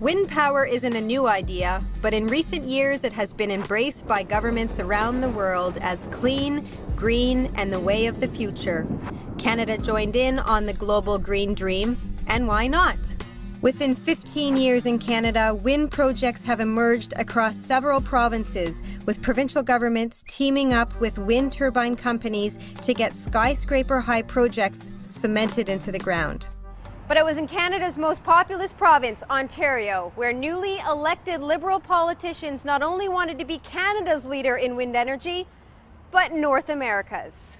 Wind power isn't a new idea, but in recent years it has been embraced by governments around the world as clean, green, and the way of the future. Canada joined in on the global green dream, and why not? Within 15 years in Canada, wind projects have emerged across several provinces, with provincial governments teaming up with wind turbine companies to get skyscraper-high projects cemented into the ground. But it was in Canada's most populous province, Ontario, where newly elected Liberal politicians not only wanted to be Canada's leader in wind energy, but North America's.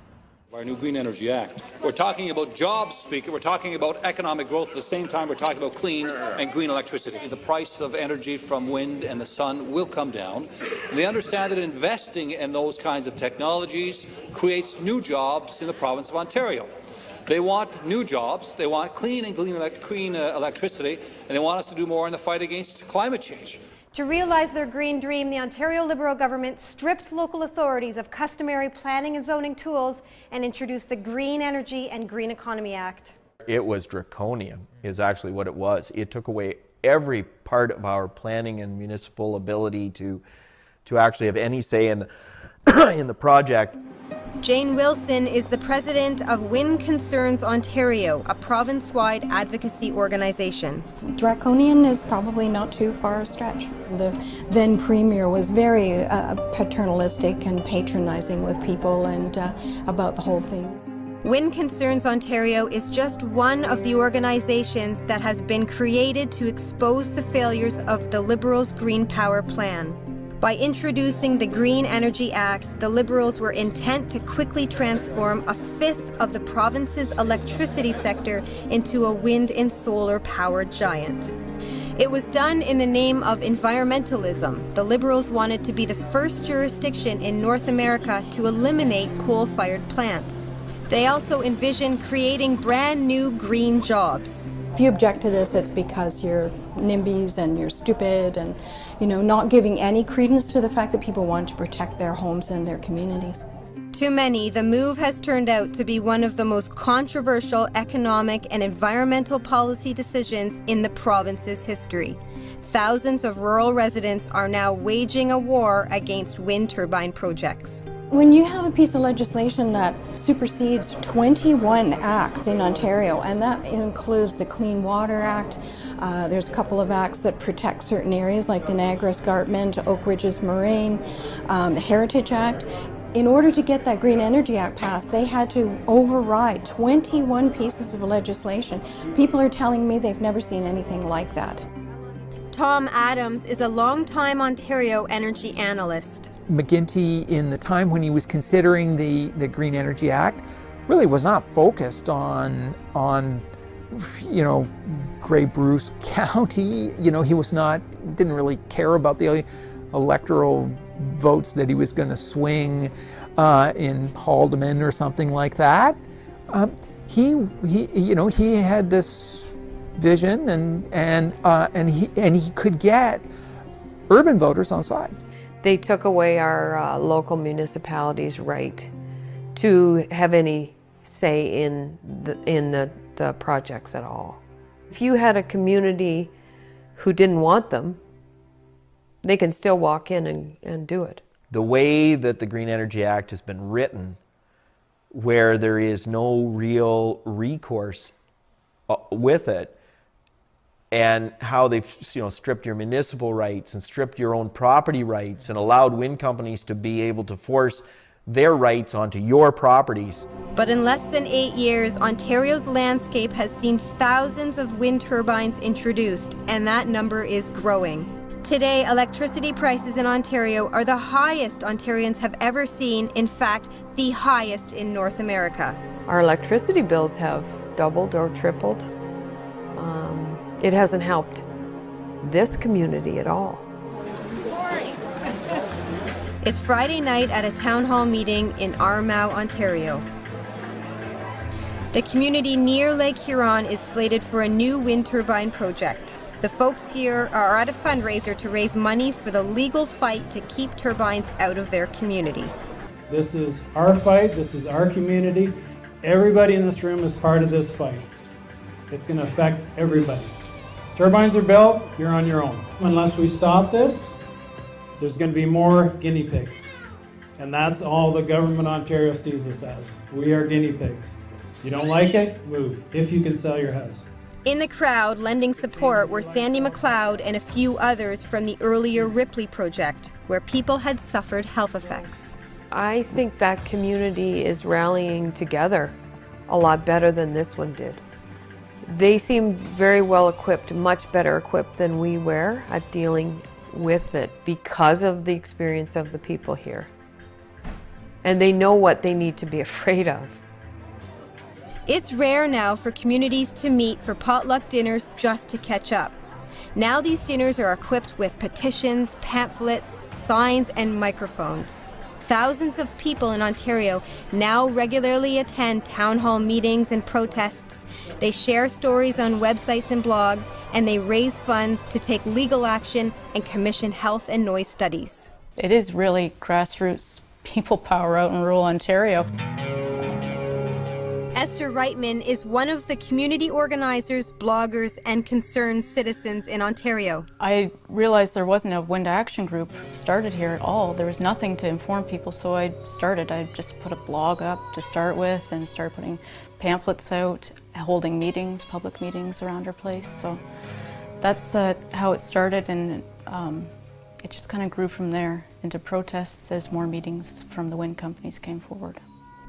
Our new Green Energy Act. We're talking about jobs, Speaker. We're talking about economic growth. At the same time, we're talking about clean and green electricity. The price of energy from wind and the sun will come down. They understand that investing in those kinds of technologies creates new jobs in the province of Ontario. They want new jobs, they want clean electricity, and they want us to do more in the fight against climate change. To realize their green dream, the Ontario Liberal government stripped local authorities of customary planning and zoning tools and introduced the Green Energy and Green Economy Act. It was draconian, is actually what it was. It took away every part of our planning and municipal ability to actually have any say in the project. Jane Wilson is the president of Wind Concerns Ontario, a province-wide advocacy organization. Draconian is probably not too far a stretch. The then premier was very paternalistic and patronizing with people and about the whole thing. Wind Concerns Ontario is just one of the organizations that has been created to expose the failures of the Liberals' Green Power Plan. By introducing the Green Energy Act, the Liberals were intent to quickly transform a fifth of the province's electricity sector into a wind and solar power giant. It was done in the name of environmentalism. The Liberals wanted to be the first jurisdiction in North America to eliminate coal-fired plants. They also envisioned creating brand new green jobs. If you object to this, it's because you're NIMBYs and you're stupid and, not giving any credence to the fact that people want to protect their homes and their communities. To many, the move has turned out to be one of the most controversial economic and environmental policy decisions in the province's history. Thousands of rural residents are now waging a war against wind turbine projects. When you have a piece of legislation that supersedes 21 acts in Ontario, and that includes the Clean Water Act, there's a couple of acts that protect certain areas like the Niagara Escarpment, Oak Ridges Moraine, the Heritage Act. In order to get that Green Energy Act passed, they had to override 21 pieces of legislation. People are telling me they've never seen anything like that. Tom Adams is a longtime Ontario energy analyst. McGuinty, in the time when he was considering the Green Energy Act, really was not focused on Grey Bruce County. He didn't really care about the electoral votes that he was going to swing in Haldimand or something like that. He had this vision and he could get urban voters on side. They took away our local municipalities' right to have any say in the projects at all. If you had a community who didn't want them, they can still walk in and do it. The way that the Green Energy Act has been written, where there is no real recourse with it, and how they've stripped your municipal rights and stripped your own property rights and allowed wind companies to be able to force their rights onto your properties. But in less than 8 years, Ontario's landscape has seen thousands of wind turbines introduced, and that number is growing. Today, electricity prices in Ontario are the highest Ontarians have ever seen, in fact, the highest in North America. Our electricity bills have doubled or tripled. It hasn't helped this community at all. It's Friday night at a town hall meeting in Armagh, Ontario. The community near Lake Huron is slated for a new wind turbine project. The folks here are at a fundraiser to raise money for the legal fight to keep turbines out of their community. This is our fight, this is our community. Everybody in this room is part of this fight. It's going to affect everybody. Turbines are built, you're on your own. Unless we stop this, there's going to be more guinea pigs. And that's all the government of Ontario sees us as. We are guinea pigs. You don't like it? Move, if you can sell your house. In the crowd, lending support were Sandy McLeod and a few others from the earlier Ripley project, where people had suffered health effects. I think that community is rallying together a lot better than this one did. They seem very well equipped, much better equipped than we were at dealing with it because of the experience of the people here. And they know what they need to be afraid of. It's rare now for communities to meet for potluck dinners just to catch up. Now these dinners are equipped with petitions, pamphlets, signs, and microphones. Thousands of people in Ontario now regularly attend town hall meetings and protests. They share stories on websites and blogs, and they raise funds to take legal action and commission health and noise studies. It is really grassroots people power out in rural Ontario. Esther Reitman is one of the community organizers, bloggers, and concerned citizens in Ontario. I realized there wasn't a wind action group started here at all. There was nothing to inform people, so I just put a blog up to start with and started putting pamphlets out, holding meetings, public meetings around our place. So that's how it started, and it just kind of grew from there into protests as more meetings from the wind companies came forward.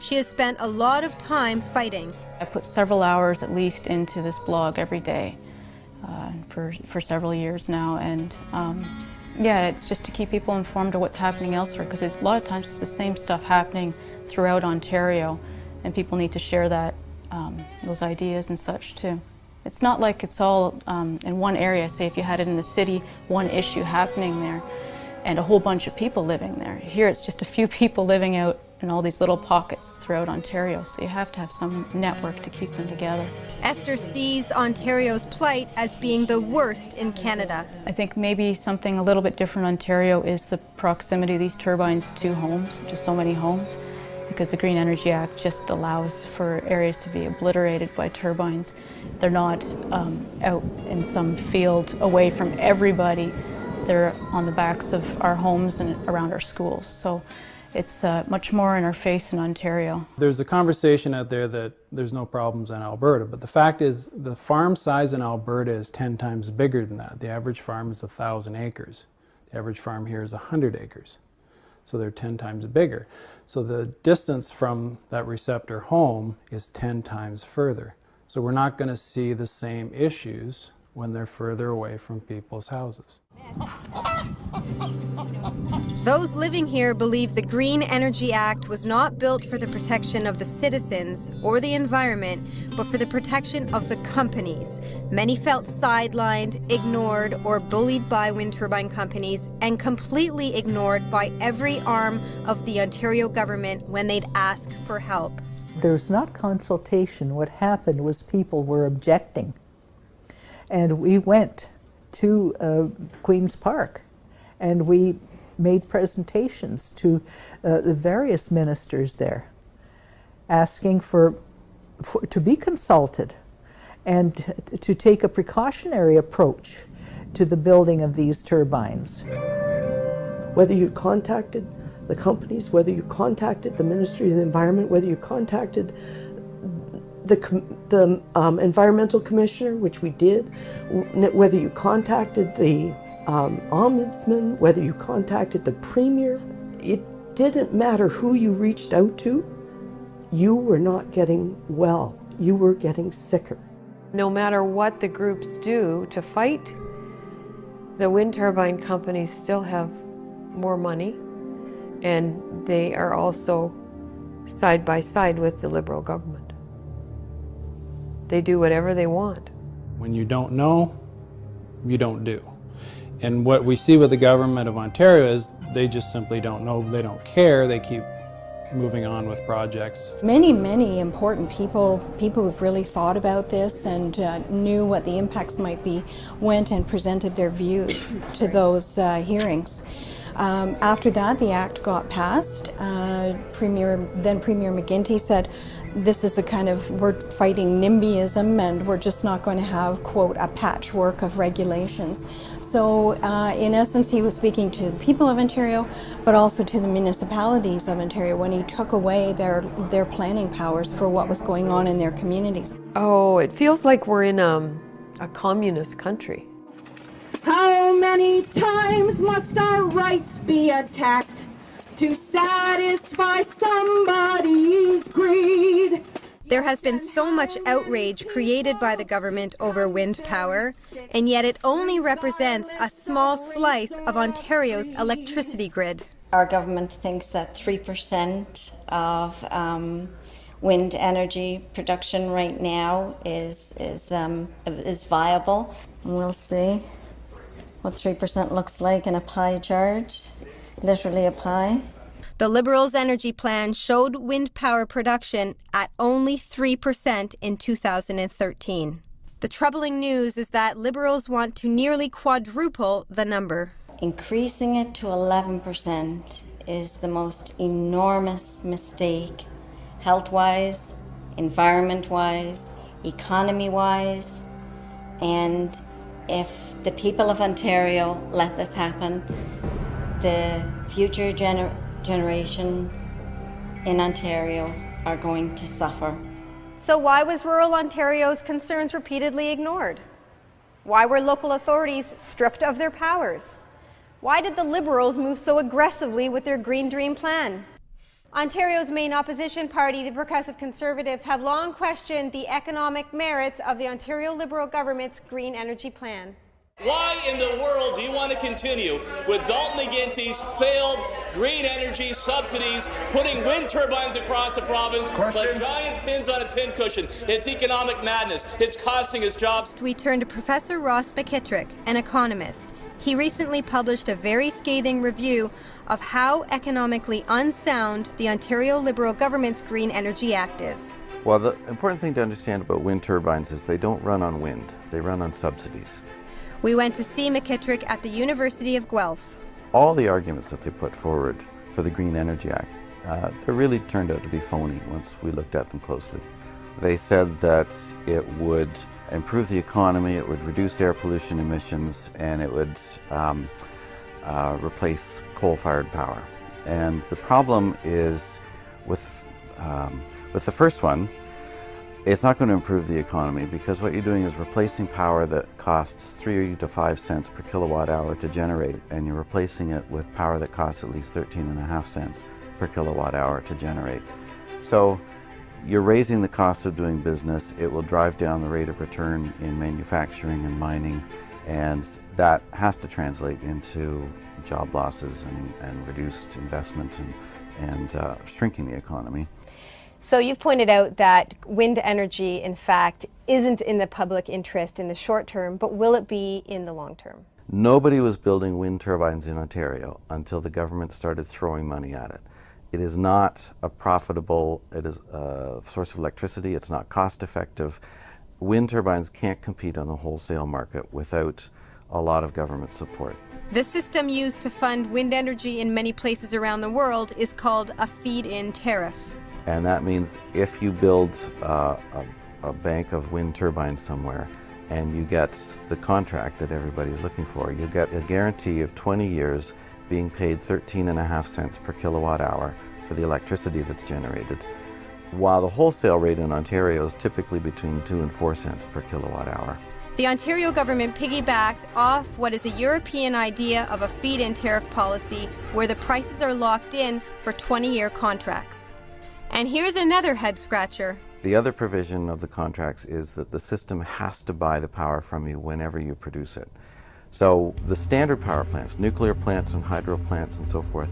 She has spent a lot of time fighting. I put several hours at least into this blog every day for several years now, and yeah, it's just to keep people informed of what's happening elsewhere, because a lot of times it's the same stuff happening throughout Ontario, and people need to share that, those ideas and such too. It's not like it's all in one area. Say if you had it in the city, one issue happening there, and a whole bunch of people living there. Here it's just a few people living out in all these little pockets throughout Ontario, so you have to have some network to keep them together. Esther sees Ontario's plight as being the worst in Canada. I think maybe something a little bit different in Ontario is the proximity of these turbines to homes, to so many homes, because the Green Energy Act just allows for areas to be obliterated by turbines. They're not out in some field away from everybody. They're on the backs of our homes and around our schools. So it's much more in our face in Ontario. There's a conversation out there that there's no problems in Alberta, but the fact is the farm size in Alberta is 10 times bigger than that. The average farm is 1,000 acres. The average farm here is 100 acres. So they're 10 times bigger. So the distance from that receptor home is 10 times further. So we're not going to see the same issues when they're further away from people's houses. Those living here believe the Green Energy Act was not built for the protection of the citizens or the environment, but for the protection of the companies. Many felt sidelined, ignored, or bullied by wind turbine companies, and completely ignored by every arm of the Ontario government when they'd ask for help. There's not consultation. What happened was people were objecting. And we went to Queen's Park, and we made presentations to the various ministers there, asking to be consulted and to take a precautionary approach to the building of these turbines. Whether you contacted the companies, whether you contacted the Ministry of the Environment, whether you contacted the Environmental Commissioner, which we did, whether you contacted the Ombudsman, whether you contacted the Premier, it didn't matter who you reached out to, you were not getting well, you were getting sicker. No matter what the groups do to fight, the wind turbine companies still have more money, and they are also side by side with the Liberal government. They do whatever they want. When you don't know, you don't do. And what we see with the government of Ontario is they just simply don't know, they don't care, they keep moving on with projects. Many important people who've really thought about this and knew what the impacts might be, went and presented their view to those hearings. After that, the Act got passed. Then Premier McGuinty said this is a kind of, we're fighting NIMBYism, and we're just not going to have, quote, a patchwork of regulations. So in essence, he was speaking to the people of Ontario, but also to the municipalities of Ontario when he took away their planning powers for what was going on in their communities. Oh, it feels like we're in a communist country. How many times must our rights be attacked to satisfy somebody's greed? There has been so much outrage created by the government over wind power, and yet it only represents a small slice of Ontario's electricity grid. Our government thinks that 3% of wind energy production right now is viable. And we'll see what 3% looks like in a pie chart, literally a pie. The Liberals' energy plan showed wind power production at only 3% in 2013. The troubling news is that Liberals want to nearly quadruple the number. Increasing it to 11% is the most enormous mistake, health-wise, environment-wise, economy-wise, and if the people of Ontario let this happen, the future generations in Ontario are going to suffer. So why was rural Ontario's concerns repeatedly ignored? Why were local authorities stripped of their powers? Why did the Liberals move so aggressively with their Green Dream plan? Ontario's main opposition party, the Progressive Conservatives, have long questioned the economic merits of the Ontario Liberal government's green energy plan. Why in the world do you want to continue with Dalton McGuinty's failed green energy subsidies, putting wind turbines across the province like giant pins on a pincushion? It's economic madness. It's costing us jobs. We turn to Professor Ross McKittrick, an economist. He recently published a very scathing review of how economically unsound the Ontario Liberal government's Green Energy Act is. Well, the important thing to understand about wind turbines is they don't run on wind. They run on subsidies. We went to see McKittrick at the University of Guelph. All the arguments that they put forward for the Green Energy Act, they really turned out to be phony once we looked at them closely. They said that it would improve the economy, it would reduce air pollution emissions, and it would replace coal-fired power. And the problem is with the first one, it's not going to improve the economy because what you're doing is replacing power that costs 3 to 5 cents per kilowatt hour to generate, and you're replacing it with power that costs at least 13.5 cents per kilowatt hour to generate. So you're raising the cost of doing business. It will drive down the rate of return in manufacturing and mining, and that has to translate into job losses and reduced investment and shrinking the economy. So you've pointed out that wind energy, in fact, isn't in the public interest in the short term, but will it be in the long term? Nobody was building wind turbines in Ontario until the government started throwing money at it. It is not a profitable source of electricity. It's not cost effective. Wind turbines can't compete on the wholesale market without a lot of government support. The system used to fund wind energy in many places around the world is called a feed-in tariff. And that means if you build a bank of wind turbines somewhere and you get the contract that everybody's looking for, you get a guarantee of 20 years being paid 13.5 cents per kilowatt hour for the electricity that's generated, while the wholesale rate in Ontario is typically between 2 and 4 cents per kilowatt hour. The Ontario government piggybacked off what is a European idea of a feed-in tariff policy where the prices are locked in for 20-year contracts. And here's another head-scratcher. The other provision of the contracts is that the system has to buy the power from you whenever you produce it. So the standard power plants, nuclear plants and hydro plants and so forth,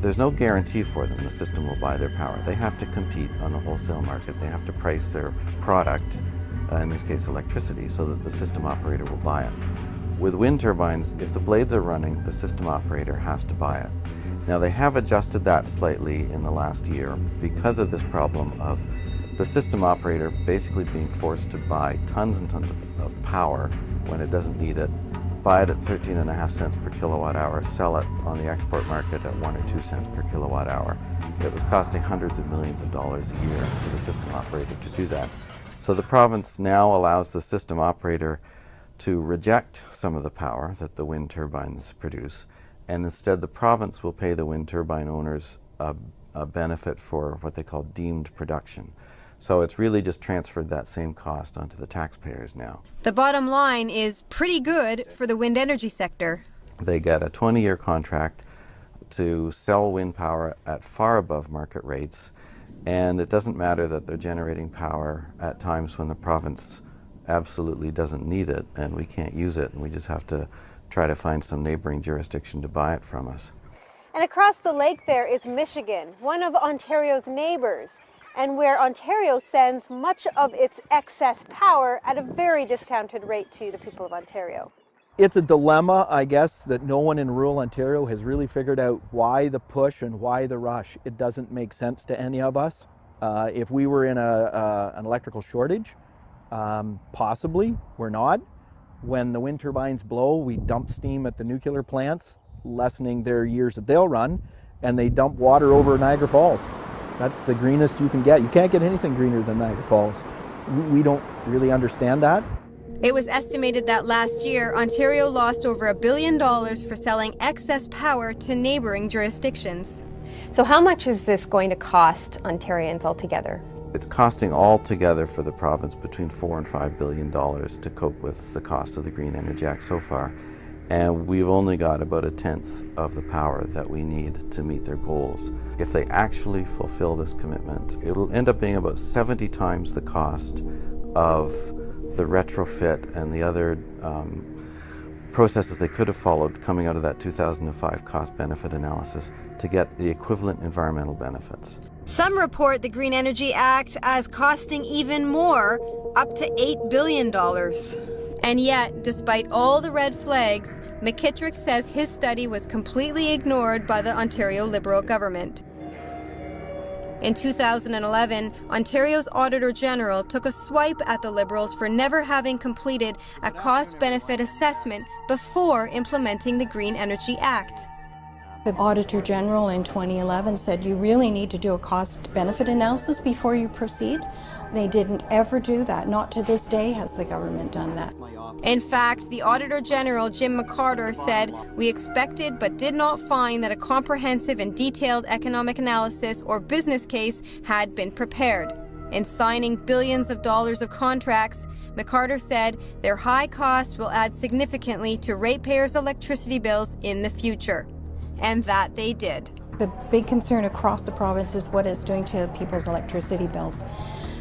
there's no guarantee for them the system will buy their power. They have to compete on the wholesale market. They have to price their product, in this case electricity, so that the system operator will buy it. With wind turbines, if the blades are running, the system operator has to buy it. Now they have adjusted that slightly in the last year because of this problem of the system operator basically being forced to buy tons and tons of power when it doesn't need it, buy it at 13.5 cents per kilowatt hour, sell it on the export market at 1 or 2 cents per kilowatt hour, it was costing hundreds of millions of dollars a year for the system operator to do that. So the province now allows the system operator to reject some of the power that the wind turbines produce, and instead the province will pay the wind turbine owners a benefit for what they call deemed production. So it's really just transferred that same cost onto the taxpayers now. The bottom line is pretty good for the wind energy sector. They get a 20-year contract to sell wind power at far above market rates, and it doesn't matter that they're generating power at times when the province absolutely doesn't need it and we can't use it, and we just have to try to find some neighboring jurisdiction to buy it from us. And across the lake there is Michigan, one of Ontario's neighbors, and where Ontario sends much of its excess power at a very discounted rate to the people of Ontario. It's a dilemma, I guess, that no one in rural Ontario has really figured out why the push and why the rush. It doesn't make sense to any of us. If we were in an electrical shortage, possibly, we're not. When the wind turbines blow, we dump steam at the nuclear plants, lessening their years that they'll run, and they dump water over Niagara Falls. That's the greenest you can get. You can't get anything greener than Niagara Falls. We don't really understand that. It was estimated that last year, Ontario lost over $1 billion for selling excess power to neighboring jurisdictions. So how much is this going to cost Ontarians altogether? It's costing altogether for the province between $4 and $5 billion to cope with the cost of the Green Energy Act so far. And we've only got about 1/10 of the power that we need to meet their goals. If they actually fulfill this commitment, it will end up being about 70 times the cost of the retrofit and the other processes they could have followed coming out of that 2005 cost-benefit analysis to get the equivalent environmental benefits. Some report the Green Energy Act as costing even more, up to $8 billion. And yet, despite all the red flags, McKittrick says his study was completely ignored by the Ontario Liberal government. In 2011, Ontario's Auditor General took a swipe at the Liberals for never having completed a cost-benefit assessment before implementing the Green Energy Act. The Auditor General in 2011 said you really need to do a cost-benefit analysis before you proceed. They didn't ever do that. Not to this day has the government done that. In fact, the Auditor General, Jim McCarter, said, "We expected but did not find that a comprehensive and detailed economic analysis or business case had been prepared." In signing billions of dollars of contracts, McCarter said their high cost will add significantly to ratepayers' electricity bills in the future. And that they did. The big concern across the province is what it's doing to people's electricity bills.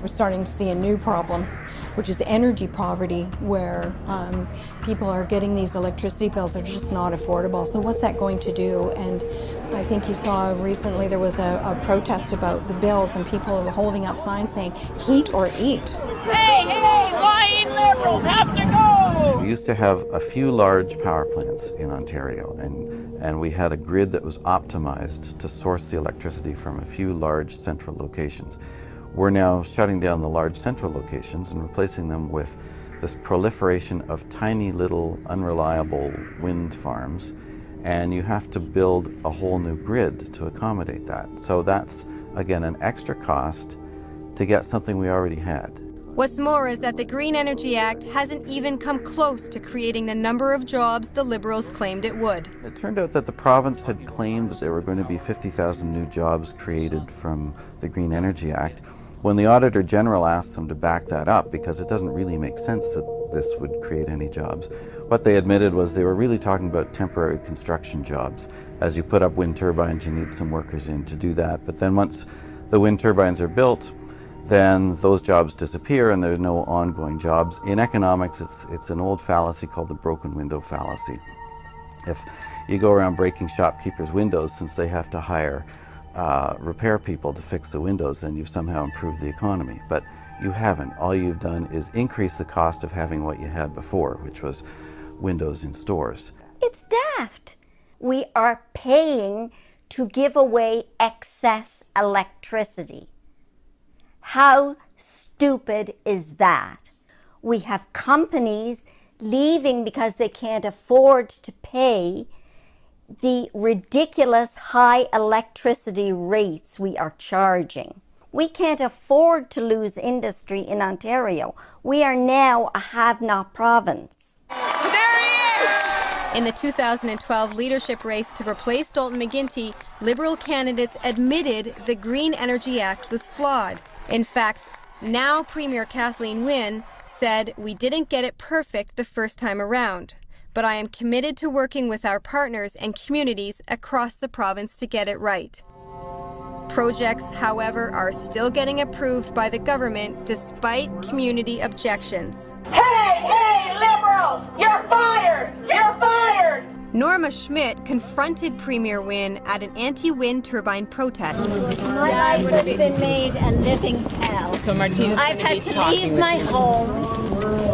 We're starting to see a new problem, which is energy poverty, where people are getting these electricity bills that are just not affordable. So what's that going to do? And I think you saw recently there was a protest about the bills, and people are holding up signs saying, "Heat or eat." Hey, lying Liberals have to go! We used to have a few large power plants in Ontario, and we had a grid that was optimized to source the electricity from a few large central locations. We're now shutting down the large central locations and replacing them with this proliferation of tiny little unreliable wind farms, and you have to build a whole new grid to accommodate that. So that's, again, an extra cost to get something we already had. What's more is that the Green Energy Act hasn't even come close to creating the number of jobs the Liberals claimed it would. It turned out that the province had claimed that there were going to be 50,000 new jobs created from the Green Energy Act. When the Auditor General asked them to back that up, because it doesn't really make sense that this would create any jobs, what they admitted was they were really talking about temporary construction jobs. As you put up wind turbines, you need some workers in to do that, but then once the wind turbines are built, then those jobs disappear and there's no ongoing jobs. In economics, it's an old fallacy called the broken window fallacy. If you go around breaking shopkeepers' windows, since they have to hire repair people to fix the windows, then you've somehow improved the economy. But you haven't. All you've done is increase the cost of having what you had before, which was windows in stores. It's daft. We are paying to give away excess electricity. How stupid is that? We have companies leaving because they can't afford to pay the ridiculous high electricity rates we are charging. We can't afford to lose industry in Ontario. We are now a have-not province. There he is! In the 2012 leadership race to replace Dalton McGuinty, Liberal candidates admitted the Green Energy Act was flawed. In fact, now Premier Kathleen Wynne said, "We didn't get it perfect the first time around, but I am committed to working with our partners and communities across the province to get it right." Projects, however, are still getting approved by the government despite community objections. Hey, Liberals! You're fired! You're fired! Norma Schmidt confronted Premier Wynne at an anti-wind turbine protest. My life has been made a living hell. So Martina's I've had to leave my home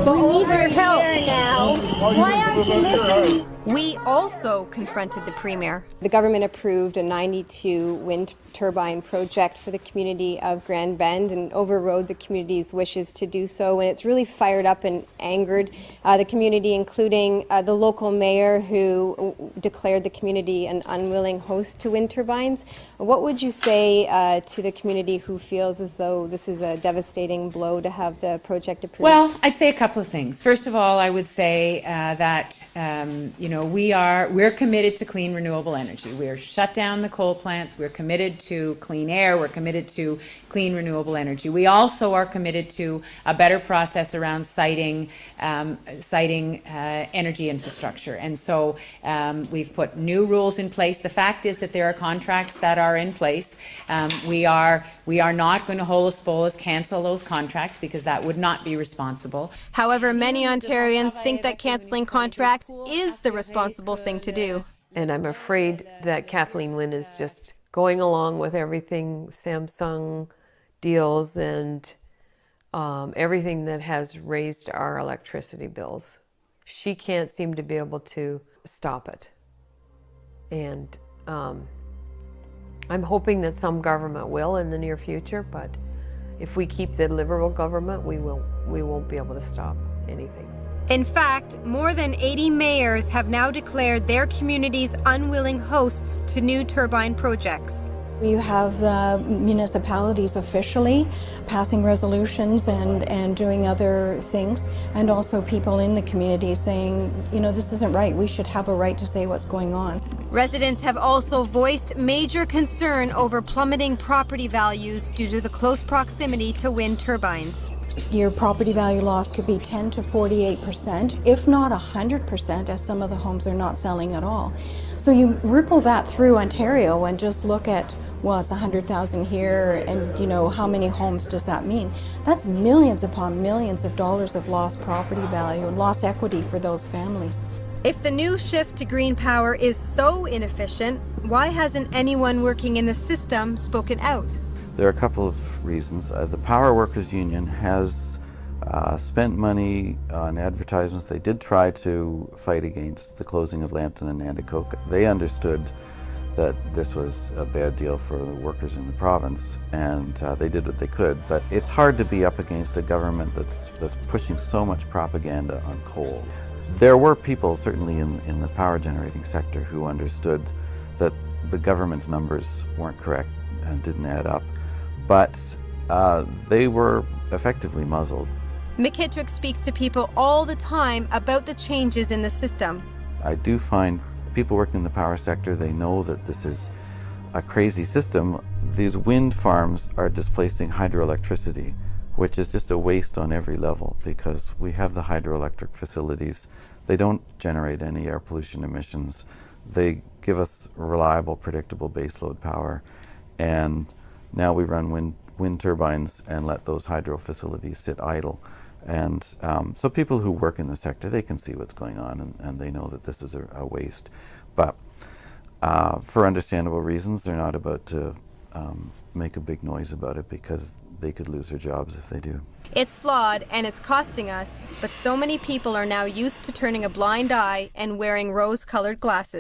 for over a year now. Why aren't you listening? We also confronted the Premier. The government approved a 92 wind turbine project for the community of Grand Bend and overrode the community's wishes to do so. And it's really fired up and angered the community, including the local mayor who declared the community an unwilling host to wind turbines. What would you say to the community who feels as though this is a devastating blow to have the project approved? Well, I'd say a couple of things. First of all, I would say that we're committed to clean renewable energy. We're shut down the coal plants. We're committed to clean air. We're committed to clean renewable energy. We also are committed to a better process around siting energy infrastructure. And so we've put new rules in place. The fact is that there are contracts that are in place. We are not going to holus bolus cancel those contracts because that would not be responsible. However, many Ontarians think that cancelling contracts is the responsible thing to do. And I'm afraid that Kathleen Wynne is just going along with everything Samsung deals and everything that has raised our electricity bills. She can't seem to be able to stop it. And I'm hoping that some government will in the near future, but if we keep the Liberal government, we won't be able to stop anything. In fact, more than 80 mayors have now declared their communities unwilling hosts to new turbine projects. You have municipalities officially passing resolutions and doing other things, and also people in the community saying, this isn't right, we should have a right to say what's going on. Residents have also voiced major concern over plummeting property values due to the close proximity to wind turbines. Your property value loss could be 10 to 48%, if not 100%, as some of the homes are not selling at all. So you ripple that through Ontario and just look at, well, it's 100,000 here, and how many homes does that mean? That's millions upon millions of dollars of lost property value and lost equity for those families. If the new shift to green power is so inefficient, why hasn't anyone working in the system spoken out? There are a couple of reasons. The Power Workers Union has spent money on advertisements. They did try to fight against the closing of Lambton and Nanticoke. They understood that this was a bad deal for the workers in the province, and they did what they could. But it's hard to be up against a government that's pushing so much propaganda on coal. There were people, certainly in the power generating sector, who understood that the government's numbers weren't correct and didn't add up. But they were effectively muzzled. McKittrick speaks to people all the time about the changes in the system. I do find people working in the power sector, they know that this is a crazy system. These wind farms are displacing hydroelectricity, which is just a waste on every level because we have the hydroelectric facilities. They don't generate any air pollution emissions. They give us reliable, predictable baseload power. And now we run wind turbines and let those hydro facilities sit idle. And so people who work in the sector, they can see what's going on and they know that this is a waste. But for understandable reasons, they're not about to make a big noise about it because they could lose their jobs if they do. It's flawed and it's costing us, but so many people are now used to turning a blind eye and wearing rose-colored glasses.